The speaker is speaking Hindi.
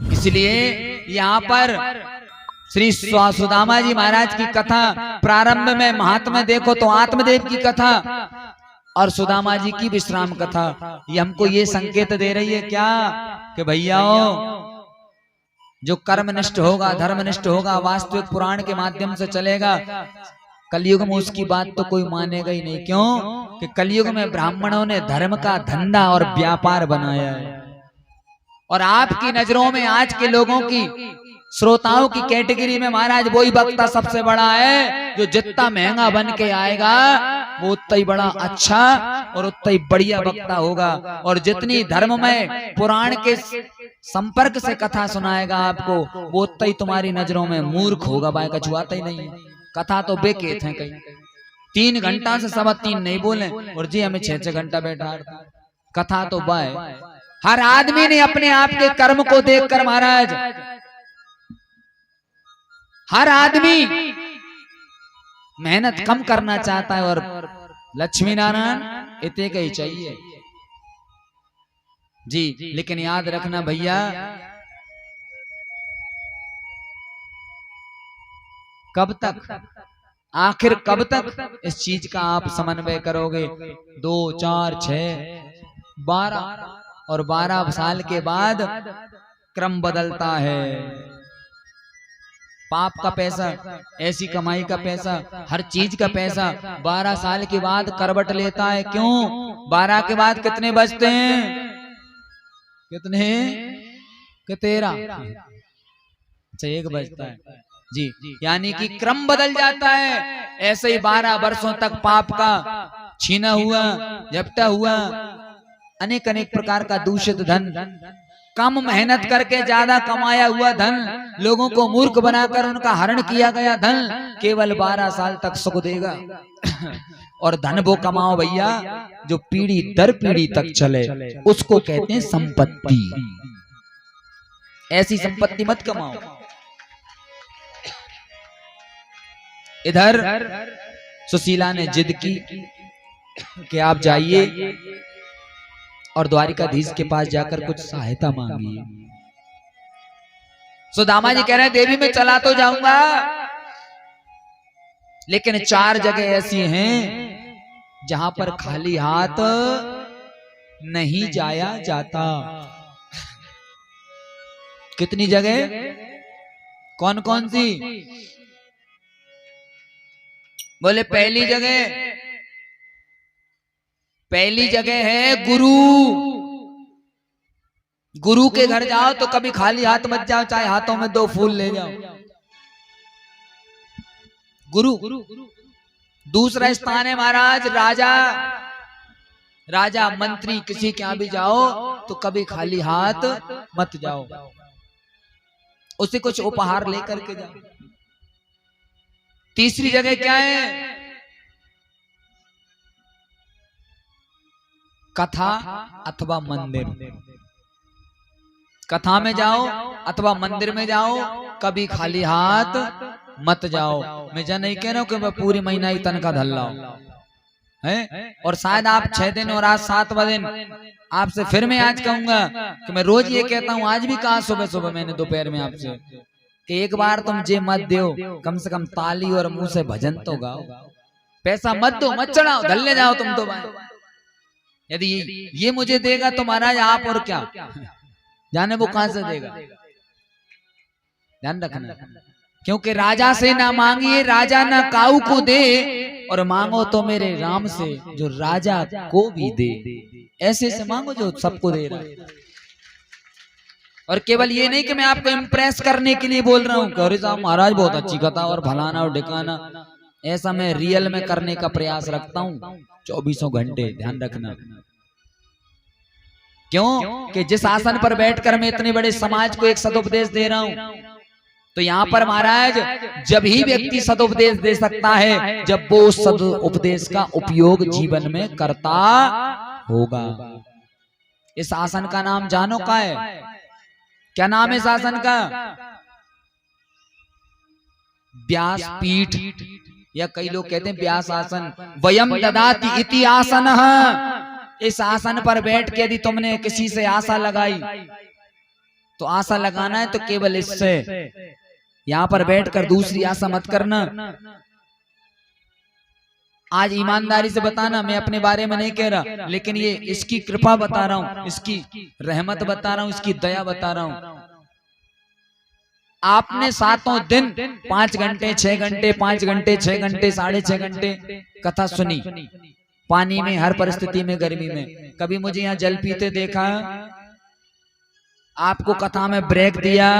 इसलिए यहाँ पर श्री सुदामा जी महाराज की कथा प्रारंभ में महात्मा देखो तो आत्मदेव की कथा और सुदामा जी की विश्राम कथा, ये हमको ये संकेत दे रही है क्या कि भैयाओ जो कर्मनिष्ठ होगा, धर्मनिष्ठ होगा, वास्तविक पुराण के माध्यम से चलेगा, कलयुग में उसकी बात तो कोई मानेगा ही नहीं। क्यों कि कलयुग में ब्राह्मणों ने धर्म का धंधा और व्यापार बनाया है। और आपकी नजरों में आज के लोगों की श्रोताओं की कैटेगरी में महाराज वही वक्ता सबसे बड़ा है जो जितना महंगा बन के आएगा वो उतना ही बड़ा अच्छा और उतना ही बढ़िया वक्ता होगा। और जितनी धर्म में पुराण के संपर्क से कथा सुनाएगा आपको वो उतना ही तुम्हारी नजरों में मूर्ख होगा। बाय कछुआता ही नहीं, कथा तो बेकेत है। कहीं 3 घंटा से 3:15 नहीं बोले और जी हमें 6-6 घंटा बैठा, कथा तो बाय। हर आदमी ने अपने आप के कर्म को देखकर महाराज, हर आदमी मेहनत कम करना चाहता है और लक्ष्मी नारायण इतने का ही चाहिए जी। लेकिन याद रखना भैया, कब तक, आखिर कब तक इस चीज का आप समन्वय करोगे? 2, 4, 6, 12 और 12 साल के बाद क्रम बदलता है। पाप का पैसा, ऐसी कमाई का पैसा, हर चीज का पैसा 12 साल के बाद करवट लेता है। क्यों? 12 के बाद कितने बचते हैं? कितने? कि 13? अच्छा 1 बचता है जी। यानी कि क्रम बदल जाता है। ऐसे ही 12 वर्षों तक पाप का छीना हुआ, झपटा हुआ, अनेक अनेक प्रकार का दूषित धन, कम मेहनत करके ज्यादा कमाया हुआ धन, लोगों को मूर्ख बनाकर उनका हरण किया गया धन केवल 12 साल तक सुख देगा। और धन वो कमाओ भैया जो पीढ़ी दर पीढ़ी तक चले, उसको कहते हैं संपत्ति। ऐसी संपत्ति मत कमाओ। इधर सुशीला ने जिद की कि आप जाइए और द्वारिकाधीश के पास जाकर कुछ सहायता मांगिए। सुदामा जी कह रहे हैं देवी में चला तो जाऊंगा, लेकिन 4 जगह ऐसी हैं जहां पर खाली हाथ नहीं जाया जाता। कितनी जगह? कौन कौन सी? बोले पहली जगह है गुरु। गुरु के घर जाओ तो कभी खाली हाथ मत जाओ, चाहे हाथों में 2 फूल ले जाओ। गुरु। दूसरा स्थान है महाराज राजा मंत्री, किसी के यहाँ भी जाओ तो कभी खाली हाथ मत जाओ, उसे कुछ उपहार लेकर के जाओ। तीसरी जगह क्या है? कथा अथवा मंदिर। कथा में जाओ अथवा मंदिर में जाओ, कभी खाली हाथ मत जाओ। मैं जा नहीं कह रहा हूं कि मैं पूरी महीना ही तनख्वाह धल लाऊं है। और शायद आप 6 दिन और आज 7वां दिन आपसे फिर मैं आज कहूंगा कि मैं रोज ये कहता हूं, आज भी कहा सुबह मैंने दोपहर में आपसे कि एक बार तुम जे मत दो, कम से कम ताली और मुंह से भजन तो गाओ। पैसा मत दो, मत चढ़ाओ, धल्ले जाओ तुम तो भाई। यदि ये मुझे देगा तो महाराज आप और क्या जाने वो कहां से देगा। ध्यान रखना, क्योंकि राजा से ना मांगिए राजा ना काऊ को दे, और मांगो तो मेरे राम से जो राजा को भी दे। ऐसे से मांगो जो सबको दे रहा है। और केवल ये नहीं कि मैं आपको इम्प्रेस करने के लिए बोल रहा हूँ कि अरे साहब महाराज बहुत अच्छी कथा और फलाना और ढिकाना, ऐसा मैं रियल में करने का प्रयास रखता हूँ 24 घंटे। ध्यान रखना, क्यों कि जिस आसन पर बैठकर मैं इतने बड़े समाज को एक सदुपदेश दे रहा हूं, तो यहाँ पर महाराज जब ही व्यक्ति सदुपदेश दे सकता है जब वो उस सदुपदेश का उपयोग जीवन में करता होगा। इस आसन का नाम जानो का है? क्या नाम है इस आसन का? व्यासपीठ, या कई लोग कहते हैं व्यास आसन। वयम ददाति इति आसनः। इस आसन पर बैठ के यदि तुमने किसी से आशा लगाई तो आशा लगाना है तो केवल इससे, यहाँ पर बैठकर दूसरी आशा मत करना। आज ईमानदारी से बताना, मैं अपने बारे में नहीं कह रहा, लेकिन ये इसकी कृपा बता रहा हूं, इसकी रहमत बता रहा हूं, इसकी दया बता रहा हूं। आपने 7 दिन 5 घंटे 6 घंटे 5 घंटे 6 घंटे 6.5 घंटे कथा सुनी, पानी में, हर परिस्थिति में, गर्मी में। कभी मुझे यहाँ जल पीते देखा? आपको कथा में ब्रेक दिया?